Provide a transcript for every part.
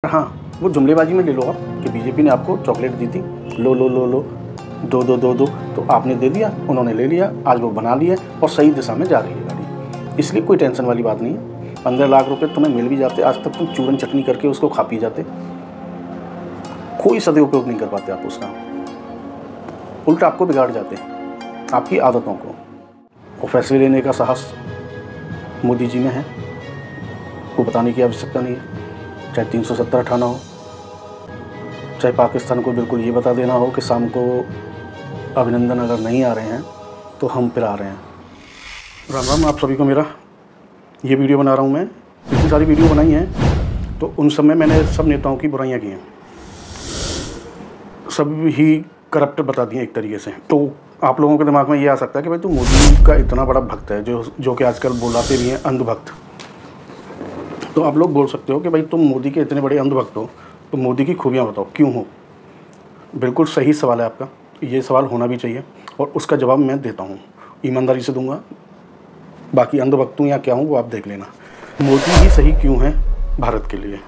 हाँ, वो जुमलेबाजी में ले लो आप कि बीजेपी ने आपको चॉकलेट दी थी, लो लो लो लो, दो दो दो दो, तो आपने दे दिया, उन्होंने ले लिया, आज वो बना लिए और सही दिशा में जा रही है गाड़ी। इसलिए कोई टेंशन वाली बात नहीं है। 15 लाख रुपए तुम्हें मिल भी जाते, आज तक तुम चूरन चटनी करके उसको खा पी जाते, कोई सदुपयोग नहीं कर पाते आप उसका, उल्टा आपको बिगाड़ जाते आपकी आदतों को। और फैसले लेने का साहस मोदी जी में है, को बताने की आवश्यकता नहीं है। चाहे 370 हटाना हो, चाहे पाकिस्तान को बिल्कुल ये बता देना हो कि शाम को अभिनंदन अगर नहीं आ रहे हैं तो हम फिर आ रहे हैं। राम राम आप सभी को। मेरा ये वीडियो बना रहा हूँ मैं, इतनी सारी वीडियो बनाई हैं तो उन सब में मैंने सब नेताओं की बुराइयाँ की हैं, सब ही करप्ट बता दिए एक तरीके से। तो आप लोगों के दिमाग में ये आ सकता है कि भाई तू मोदी का इतना बड़ा भक्त है, जो कि आजकल बुलाते भी हैं अंधभक्त। तो आप लोग बोल सकते हो कि भाई तुम मोदी के इतने बड़े अंधभक्त हो तो मोदी की खूबियाँ बताओ, क्यों हो। बिल्कुल सही सवाल है आपका, ये सवाल होना भी चाहिए और उसका जवाब मैं देता हूँ, ईमानदारी से दूंगा। बाकी अंधभक्त हूँ या क्या हूँ वो आप देख लेना। मोदी ही सही क्यों है भारत के लिए।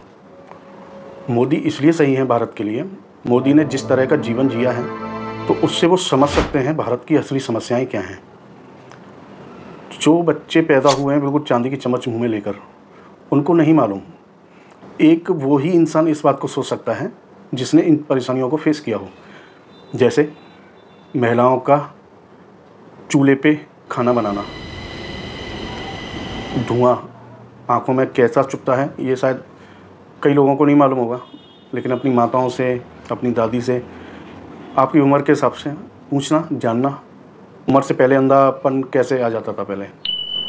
मोदी इसलिए सही है भारत के लिए, मोदी ने जिस तरह का जीवन जिया है तो उससे वो समझ सकते हैं भारत की असली समस्याएं क्या हैं। जो बच्चे पैदा हुए हैं बिल्कुल चांदी की चम्मच मुँह में लेकर, उनको नहीं मालूम। एक वो ही इंसान इस बात को सोच सकता है जिसने इन परेशानियों को फेस किया हो, जैसे महिलाओं का चूल्हे पे खाना बनाना, धुआं आंखों में कैसा चुभता है ये शायद कई लोगों को नहीं मालूम होगा, लेकिन अपनी माताओं से, अपनी दादी से, आपकी उम्र के हिसाब से पूछना, जानना, उम्र से पहले अंधापन कैसे आ जाता था पहले।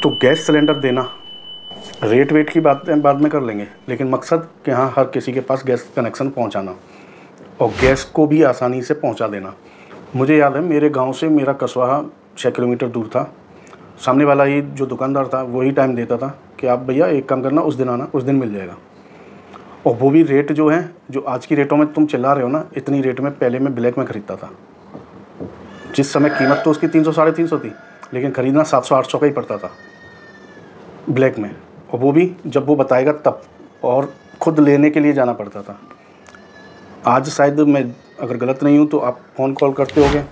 तो गैस सिलेंडर देना, रेट वेट की बात बाद में कर लेंगे, लेकिन मकसद कि हाँ हर किसी के पास गैस कनेक्शन पहुंचाना और गैस को भी आसानी से पहुंचा देना। मुझे याद है मेरे गांव से मेरा कस्बा 6 किलोमीटर दूर था। सामने वाला ही जो दुकानदार था वही टाइम देता था कि आप भैया एक काम करना, उस दिन आना, उस दिन मिल जाएगा। और वो भी रेट जो है, जो आज की रेटों में तुम चिल्ला रहे हो ना, इतनी रेट में पहले मैं ब्लैक में ख़रीदता था। जिस समय कीमत तो उसकी 300 साढ़े 300 थी, लेकिन ख़रीदना 700-800 का ही पड़ता था ब्लैक में, और वो भी जब वो बताएगा तब, और ख़ुद लेने के लिए जाना पड़ता था। आज शायद मैं अगर गलत नहीं हूँ तो आप फ़ोन कॉल करते होगे,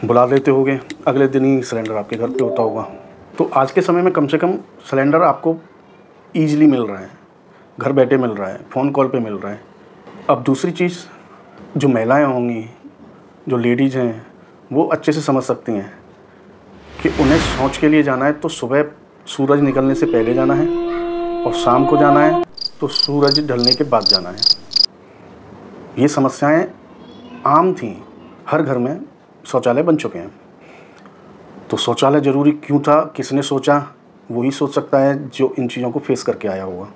बुला लेते होगे, अगले दिन ही सिलेंडर आपके घर पे होता होगा। तो आज के समय में कम से कम सिलेंडर आपको ईजिली मिल रहा है, घर बैठे मिल रहा है, फ़ोन कॉल पे मिल रहा है। अब दूसरी चीज़, जो महिलाएं होंगी, जो लेडीज़ हैं, वो अच्छे से समझ सकती हैं कि उन्हें शौच के लिए जाना है तो सुबह सूरज निकलने से पहले जाना है और शाम को जाना है तो सूरज ढलने के बाद जाना है। ये समस्याएं आम थीं, हर घर में शौचालय बन चुके हैं। तो शौचालय ज़रूरी क्यों था, किसने सोचा, वही सोच सकता है जो इन चीज़ों को फेस करके आया होगा।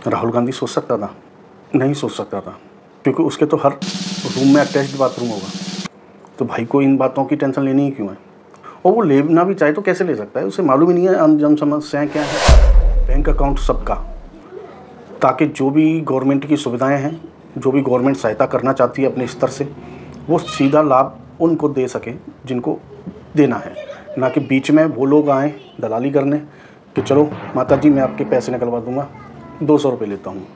राहुल गांधी सोच सकता था? नहीं सोच सकता था, क्योंकि उसके तो हर रूम में अटैच्ड बाथरूम होगा। तो भाई को इन बातों की टेंशन लेनी ही क्यों है। और वो लेना भी चाहे तो कैसे ले सकता है, उसे मालूम ही नहीं है जन समस्याएँ क्या हैं। बैंक अकाउंट सबका, ताकि जो भी गवर्नमेंट की सुविधाएं हैं, जो भी गवर्नमेंट सहायता करना चाहती है अपने स्तर से, वो सीधा लाभ उनको दे सके जिनको देना है, ना कि बीच में वो लोग आएँ दलाली करने कि चलो माता जी मैं आपके पैसे निकलवा दूँगा, 200 रुपये लेता हूँ।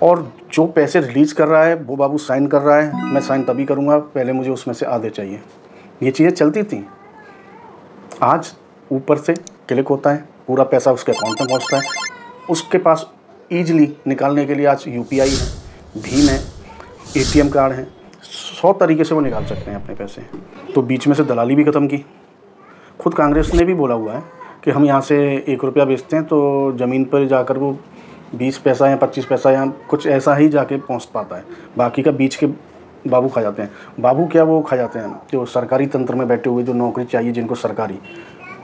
और जो पैसे रिलीज़ कर रहा है वो बाबू साइन कर रहा है, मैं साइन तभी करूँगा, पहले मुझे उसमें से आधे चाहिए। ये चीज़ें चलती थी। आज ऊपर से क्लिक होता है, पूरा पैसा उसके अकाउंट में पहुंचता है, उसके पास ईजिली निकालने के लिए आज यूपीआई है, भीम है, एटीएम कार्ड है, 100 तरीके से वो निकाल सकते हैं अपने पैसे। तो बीच में से दलाली भी ख़त्म की। खुद कांग्रेस ने भी बोला हुआ है कि हम यहाँ से 1 रुपया बेचते हैं तो ज़मीन पर जाकर वो 20 पैसा या 25 पैसा या कुछ ऐसा ही जाके पहुँच पाता है, बाकी का बीच के बाबू खा जाते हैं। बाबू क्या, वो खा जाते हैं जो सरकारी तंत्र में बैठे हुए, जो नौकरी चाहिए जिनको सरकारी,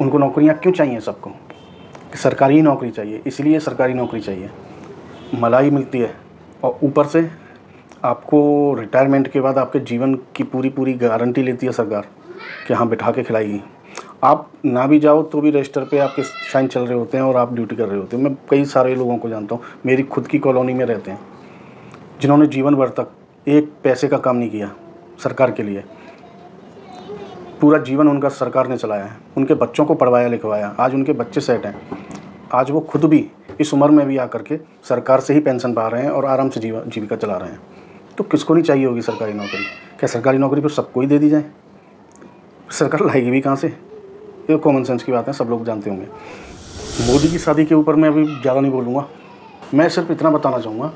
उनको नौकरियां क्यों चाहिए सबको, कि सरकारी ही नौकरी चाहिए, इसलिए सरकारी नौकरी चाहिए, मलाई मिलती है। और ऊपर से आपको रिटायरमेंट के बाद आपके जीवन की पूरी गारंटी लेती है सरकार कि हाँ बिठा के खिलाएगी। आप ना भी जाओ तो भी रजिस्टर पे आपके साइन चल रहे होते हैं और आप ड्यूटी कर रहे होते हैं। मैं कई सारे लोगों को जानता हूँ, मेरी खुद की कॉलोनी में रहते हैं, जिन्होंने जीवन भर तक एक पैसे का काम नहीं किया सरकार के लिए, पूरा जीवन उनका सरकार ने चलाया है, उनके बच्चों को पढ़वाया लिखवाया, आज उनके बच्चे सेट हैं, आज वो खुद भी इस उम्र में भी आकर के सरकार से ही पेंशन पा रहे हैं और आराम से जीविका चला रहे हैं। तो किसको नहीं चाहिए होगी सरकारी नौकरी? क्या सरकारी नौकरी पर सबको ही दे दी जाए? सरकार लाएगी भी कहाँ से? ये कॉमन सेंस की बात है, सब लोग जानते होंगे। मोदी की शादी के ऊपर मैं अभी ज़्यादा नहीं बोलूँगा। मैं सिर्फ इतना बताना चाहूँगा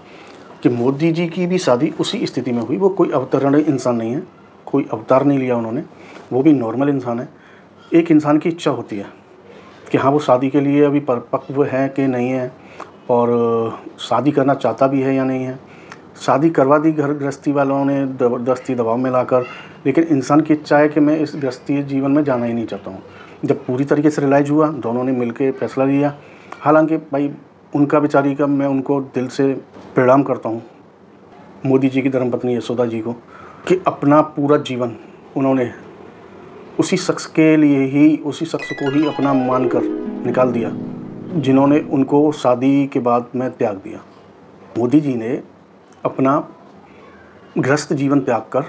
कि मोदी जी की भी शादी उसी स्थिति में हुई। वो कोई अवतरण इंसान नहीं है, कोई अवतार नहीं लिया उन्होंने, वो भी नॉर्मल इंसान है। एक इंसान की इच्छा होती है कि हाँ, वो शादी के लिए अभी परिपक्व है कि नहीं है, और शादी करना चाहता भी है या नहीं है। शादी करवा दी घर गृहस्थी वालों ने ज़बरदस्ती दबाव में लाकर, लेकिन इंसान की इच्छा है कि मैं इस गृहस्थी जीवन में जाना ही नहीं चाहता हूँ। जब पूरी तरीके से रियलाइज़ हुआ, दोनों ने मिलकर फैसला लिया। हालांकि भाई उनका बेचारी का मैं उनको दिल से प्रणाम करता हूँ, मोदी जी की धर्मपत्नी यशोदा जी को, कि अपना पूरा जीवन उन्होंने उसी शख्स के लिए ही, उसी शख्स को ही अपना मानकर निकाल दिया जिन्होंने उनको शादी के बाद में त्याग दिया। मोदी जी ने अपना गृहस्थ जीवन त्याग कर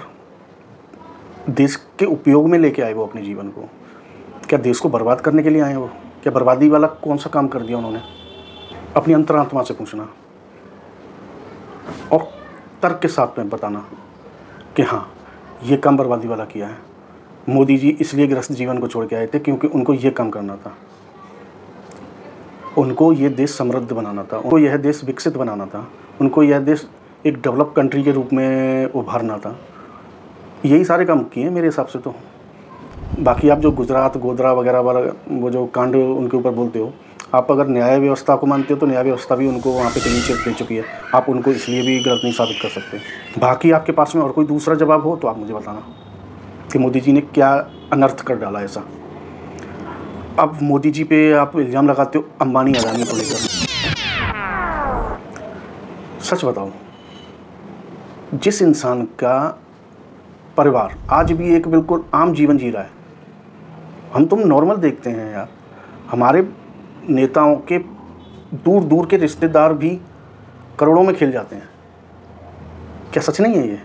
देश के उपयोग में लेके आए वो अपने जीवन को। क्या देश को बर्बाद करने के लिए आए वो? क्या बर्बादी वाला कौन सा काम कर दिया उन्होंने? अपनी अंतरात्मा से पूछना और तर्क के साथ में बताना कि हाँ, ये काम बर्बादी वाला किया है। मोदी जी इसलिए गृहस्थ जीवन को छोड़ के आए थे क्योंकि उनको ये काम करना था, उनको ये देश समृद्ध बनाना था, उनको यह देश विकसित बनाना था, उनको यह देश एक डेवलप कंट्री के रूप में उभारना था। यही सारे काम किए मेरे हिसाब से तो। बाकी आप जो गुजरात गोधरा वगैरह वाला वो जो कांड उनके ऊपर बोलते हो, आप अगर न्याय व्यवस्था को मानते हो तो न्याय व्यवस्था भी उनको वहाँ पे क्लीन चिट दे चुकी है। आप उनको इसलिए भी गलत नहीं साबित कर सकते। बाकी आपके पास में और कोई दूसरा जवाब हो तो आप मुझे बताना कि मोदी जी ने क्या अनर्थ कर डाला ऐसा। अब मोदी जी पे आप इल्ज़ाम लगाते हो अंबानी अडानी को लेकर। सच बताओ, जिस इंसान का परिवार आज भी एक बिल्कुल आम जीवन जी रहा है, हम तुम नॉर्मल देखते हैं यार, हमारे नेताओं के दूर दूर के रिश्तेदार भी करोड़ों में खेल जाते हैं। क्या सच नहीं है ये?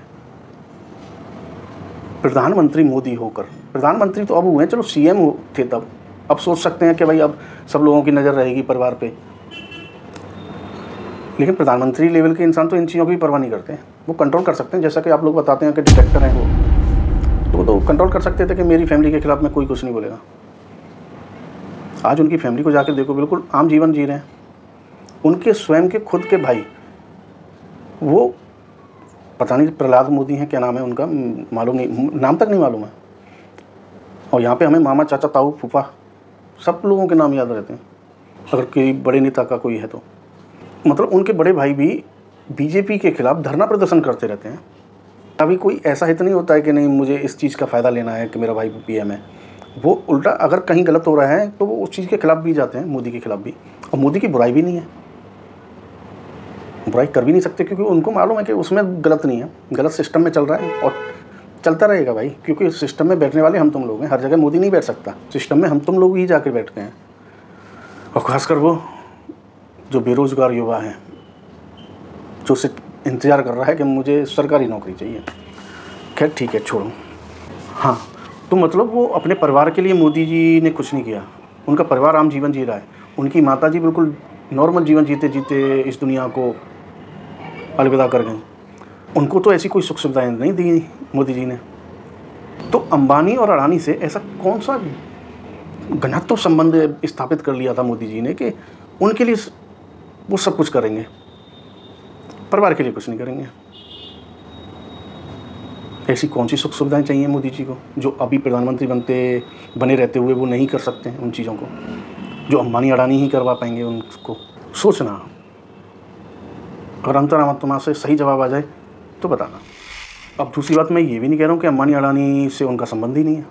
प्रधानमंत्री मोदी होकर, प्रधानमंत्री तो अब हुए, चलो सीएम थे तब, अब सोच सकते हैं कि भाई अब सब लोगों की नज़र रहेगी परिवार पे, लेकिन प्रधानमंत्री लेवल के इंसान तो इन चीज़ों की परवाह नहीं करते हैं। वो कंट्रोल कर सकते हैं, जैसा कि आप लोग बताते हैं कि डिटेक्टर हैं वो तो कंट्रोल कर सकते थे कि मेरी फैमिली के खिलाफ में कोई कुछ नहीं बोलेगा। आज उनकी फैमिली को जाकर देखो, बिल्कुल आम जीवन जी रहे हैं। उनके स्वयं के खुद के भाई, वो पता नहीं प्रहलाद मोदी हैं, क्या नाम है उनका, मालूम नहीं, नाम तक नहीं मालूम है। और यहाँ पे हमें मामा चाचा ताऊ फूफा सब लोगों के नाम याद रहते हैं अगर कोई बड़े नेता का कोई है तो। मतलब उनके बड़े भाई भी बीजेपी के खिलाफ धरना प्रदर्शन करते रहते हैं। अभी कोई ऐसा हित नहीं होता है कि नहीं मुझे इस चीज़ का फ़ायदा लेना है कि मेरा भाई पीएम है। वो उल्टा अगर कहीं गलत हो रहा है तो वो उस चीज़ के खिलाफ भी जाते हैं, मोदी के खिलाफ भी। और मोदी की बुराई भी नहीं है, बुराई कर भी नहीं सकते क्योंकि उनको मालूम है कि उसमें गलत नहीं है, गलत सिस्टम में चल रहा है और चलता रहेगा भाई, क्योंकि सिस्टम में बैठने वाले हम तुम लोग हैं। हर जगह मोदी नहीं बैठ सकता, सिस्टम में हम तुम लोग ही जाकर बैठते हैं। और ख़ासकर वो जो बेरोज़गार युवा है जो सिर्फ इंतज़ार कर रहा है कि मुझे सरकारी नौकरी चाहिए। खैर ठीक है, छोड़ो। हाँ, तो मतलब वो अपने परिवार के लिए मोदी जी ने कुछ नहीं किया। उनका परिवार आम जीवन जी रहा है। उनकी माताजी बिल्कुल नॉर्मल जीवन जीते जीते इस दुनिया को अलविदा कर गई। उनको तो ऐसी कोई सुख सुविधाएं नहीं दी मोदी जी ने। तो अंबानी और अडानी से ऐसा कौन सा घनत्व संबंध स्थापित कर लिया था मोदी जी ने कि उनके लिए वो सब कुछ करेंगे, परिवार के लिए कुछ नहीं करेंगे? ऐसी कौन सी सुख सुविधाएं चाहिए मोदी जी को जो अभी प्रधानमंत्री बने रहते हुए वो नहीं कर सकते हैं? उन चीज़ों को जो अंबानी अडानी ही करवा पाएंगे उनको सोचना। अगर अंतरात्मा से सही जवाब आ जाए तो बताना। अब दूसरी बात, मैं ये भी नहीं कह रहा हूँ कि अंबानी अडानी से उनका संबंध ही नहीं है,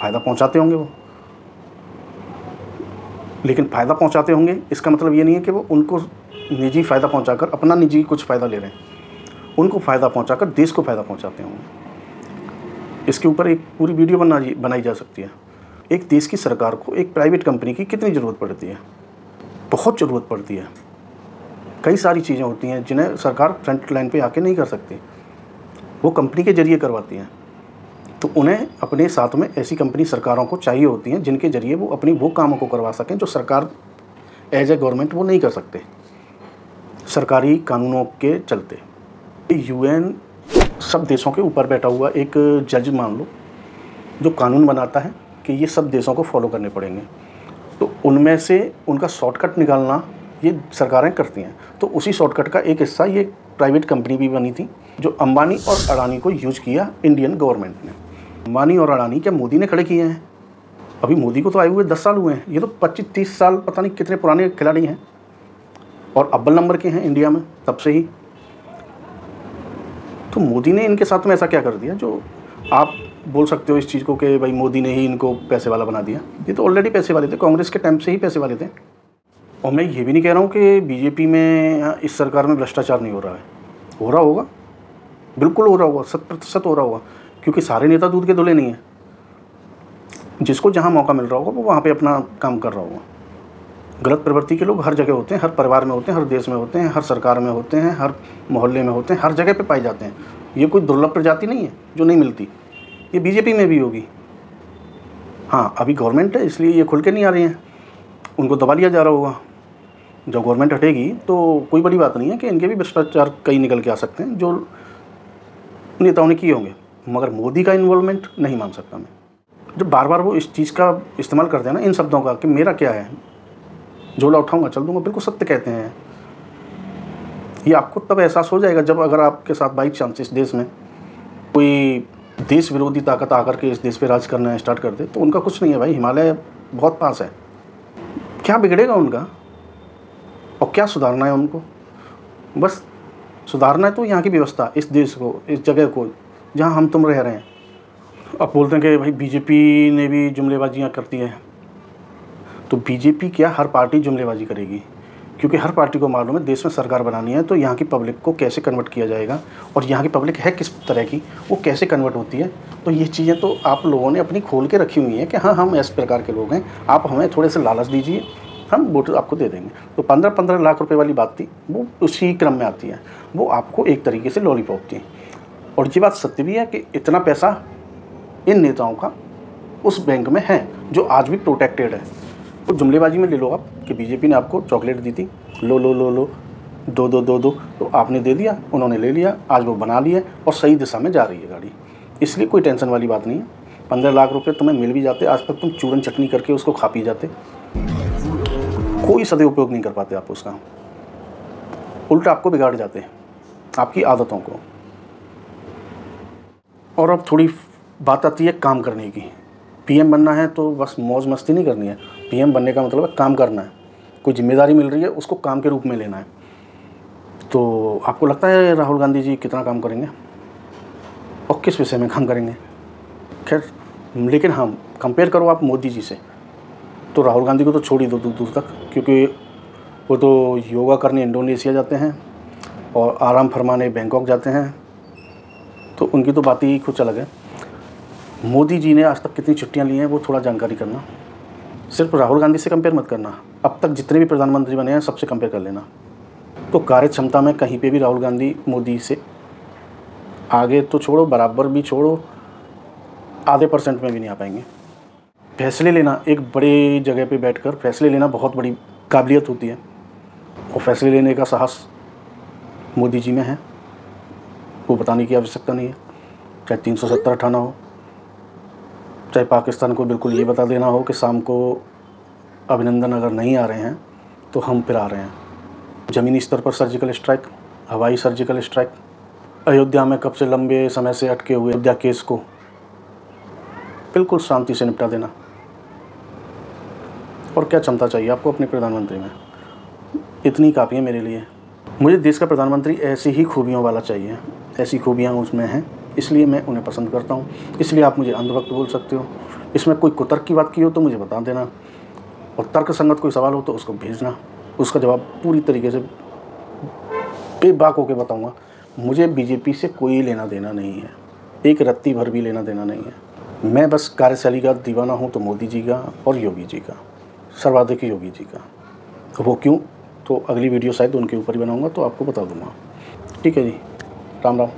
फ़ायदा पहुँचाते होंगे वो, लेकिन फ़ायदा पहुँचाते होंगे इसका मतलब ये नहीं है कि वो उनको निजी फ़ायदा पहुँचाकर अपना निजी कुछ फ़ायदा ले रहे हैं। उनको फ़ायदा पहुँचाकर देश को फ़ायदा पहुँचाते होंगे। इसके ऊपर एक पूरी वीडियो बनाई जा सकती है। एक देश की सरकार को एक प्राइवेट कंपनी की कितनी ज़रूरत पड़ती है? बहुत ज़रूरत पड़ती है। कई सारी चीज़ें होती हैं जिन्हें सरकार फ्रंट लाइन पे आके नहीं कर सकती, वो कंपनी के ज़रिए करवाती हैं। तो उन्हें अपने साथ में ऐसी कंपनी सरकारों को चाहिए होती हैं जिनके ज़रिए वो अपनी वो कामों को करवा सकें जो सरकार एज ए गवर्नमेंट वो नहीं कर सकते सरकारी कानूनों के चलते। यूएन सब देशों के ऊपर बैठा हुआ एक जज मान लो, जो कानून बनाता है कि ये सब देशों को फॉलो करने पड़ेंगे, तो उनमें से उनका शॉर्टकट निकालना ये सरकारें करती हैं। तो उसी शॉर्टकट का एक हिस्सा ये प्राइवेट कंपनी भी बनी थी, जो अंबानी और अडानी को यूज किया इंडियन गवर्नमेंट ने। अंबानी और अडानी क्या मोदी ने खड़े किए हैं? अभी मोदी को तो आए हुए 10 साल हुए हैं, ये तो 25-30 साल पता नहीं कितने पुराने खिलाड़ी हैं और अव्वल नंबर के हैं इंडिया में तब से ही। तो मोदी ने इनके साथ में ऐसा क्या कर दिया जो आप बोल सकते हो इस चीज़ को कि भाई मोदी ने ही इनको पैसे वाला बना दिया? ये तो ऑलरेडी पैसे वाले थे, कांग्रेस के टाइम से ही पैसे वाले थे। और मैं ये भी नहीं कह रहा हूँ कि बीजेपी में इस सरकार में भ्रष्टाचार नहीं हो रहा है, हो रहा होगा, बिल्कुल हो रहा होगा, 100% हो रहा होगा, क्योंकि सारे नेता दूध के धुले नहीं हैं। जिसको जहाँ मौका मिल रहा होगा वो वहाँ पे अपना काम कर रहा होगा। गलत प्रवृत्ति के लोग हर जगह होते हैं, हर परिवार में होते हैं, हर देश में होते हैं, हर सरकार में होते हैं, हर मोहल्ले में होते हैं, हर जगह पे पाए जाते हैं। ये कोई दुर्लभ प्रजाति नहीं है जो नहीं मिलती, ये बीजेपी में भी होगी। हाँ, अभी गवर्नमेंट है इसलिए ये खुल के नहीं आ रही हैं, उनको दबा लिया जा रहा होगा। जब गवर्नमेंट हटेगी तो कोई बड़ी बात नहीं है कि इनके भी भ्रष्टाचार कई निकल के आ सकते हैं जो नेताओं ने किए होंगे, मगर मोदी का इन्वॉल्वमेंट नहीं मान सकता मैं। जब बार बार वो इस चीज़ का इस्तेमाल करते हैं ना, इन शब्दों का कि मेरा क्या है, झोला उठाऊंगा चल दूंगा, बिल्कुल सत्य कहते हैं। ये आपको तब एहसास हो जाएगा जब अगर आपके साथ बाई चांस इस देश में कोई देश विरोधी ताकत आकर के इस देश पे राज करना स्टार्ट कर दे, तो उनका कुछ नहीं है भाई, हिमालय बहुत पास है। क्या बिगड़ेगा उनका और क्या सुधारना है उनको? बस सुधारना है तो यहाँ की व्यवस्था, इस देश को, इस जगह को जहाँ हम तुम रह रहे हैं। अब बोलते हैं कि भाई बीजेपी ने भी जुमलेबाजियाँ करती है, तो बीजेपी क्या, हर पार्टी जुमलेबाजी करेगी, क्योंकि हर पार्टी को मालूम है देश में सरकार बनानी है तो यहाँ की पब्लिक को कैसे कन्वर्ट किया जाएगा और यहाँ की पब्लिक है किस तरह की, वो कैसे कन्वर्ट होती है। तो ये चीज़ें तो आप लोगों ने अपनी खोल के रखी हुई हैं कि हाँ हम इस प्रकार के लोग हैं, आप हमें थोड़े से लालच दीजिए, हम वोट आपको दे देंगे। तो 15-15 लाख रुपए वाली बात थी, वो उसी क्रम में आती है, वो आपको एक तरीके से लॉलीपॉप थी। और ये बात सत्य भी है कि इतना पैसा इन नेताओं का उस बैंक में है जो आज भी प्रोटेक्टेड है। तो जुमलेबाजी में ले लो आप कि बीजेपी ने आपको चॉकलेट दी थी, लो लो लो लो, दो दो दो दो, तो आपने दे दिया, उन्होंने ले लिया, आज वो बना लिए और सही दिशा में जा रही है गाड़ी, इसलिए कोई टेंशन वाली बात नहीं है। 15 लाख रुपए तुम्हें मिल भी जाते, आज तक तुम चूरन चटनी करके उसको खा पी जाते, कोई सदुपयोग नहीं कर पाते आप उसका, उल्टा आपको बिगाड़ जाते हैं आपकी आदतों को। और अब थोड़ी बात आती है काम करने की। पीएम बनना है तो बस मौज मस्ती नहीं करनी है, पीएम बनने का मतलब है काम करना है, कोई जिम्मेदारी मिल रही है उसको काम के रूप में लेना है। तो आपको लगता है राहुल गांधी जी कितना काम करेंगे और किस विषय में काम करेंगे? खैर, लेकिन हाँ, कंपेयर करो आप मोदी जी से, तो राहुल गांधी को तो छोड़ ही दो दूर दूर तक, क्योंकि वो तो योगा करने इंडोनेशिया जाते हैं और आराम फरमाने बैंकॉक जाते हैं, तो उनकी तो बात ही कुछ अलग है। मोदी जी ने आज तक कितनी छुट्टियां ली हैं वो थोड़ा जानकारी करना, सिर्फ राहुल गांधी से कंपेयर मत करना, अब तक जितने भी प्रधानमंत्री बने हैं सबसे कंपेयर कर लेना। तो कार्य क्षमता में कहीं पे भी राहुल गांधी मोदी से आगे तो छोड़ो, बराबर भी छोड़ो, आधे % में भी नहीं आ पाएंगे। फैसले लेना, एक बड़े जगह पे बैठकर फैसले लेना बहुत बड़ी काबिलियत होती है, और फैसले लेने का साहस मोदी जी में है, वो बताने की आवश्यकता नहीं है। चाहे 370 उठाना हो, चाहे पाकिस्तान को बिल्कुल ये बता देना हो कि शाम को अभिनंदन अगर नहीं आ रहे हैं तो हम फिर आ रहे हैं। ज़मीनी स्तर पर सर्जिकल स्ट्राइक, हवाई सर्जिकल स्ट्राइक, अयोध्या में कब से लंबे समय से अटके हुए अयोध्या केस को बिल्कुल शांति से निपटा देना। और क्या क्षमता चाहिए आपको अपने प्रधानमंत्री में? इतनी काफ़ी है मेरे लिए। मुझे देश का प्रधानमंत्री ऐसी ही खूबियों वाला चाहिए, ऐसी खूबियाँ उसमें हैं, इसलिए मैं उन्हें पसंद करता हूँ। इसलिए आप मुझे अंधभक्त बोल सकते हो, इसमें कोई कुतर्क की बात की हो तो मुझे बता देना, और तर्क संगत कोई सवाल हो तो उसको भेजना, उसका जवाब पूरी तरीके से बेबाक होकर बताऊँगा। मुझे बीजेपी से कोई लेना देना नहीं है, एक रत्ती भर भी लेना देना नहीं है। मैं बस कार्यशैली का दीवाना हूँ तो मोदी जी का और योगी जी का, सर्वाधिक योगी जी का। वो क्यों, तो अगली वीडियो शायद उनके ऊपर ही बनाऊँगा तो आपको बता दूँगा। ठीक है जी, राम राम।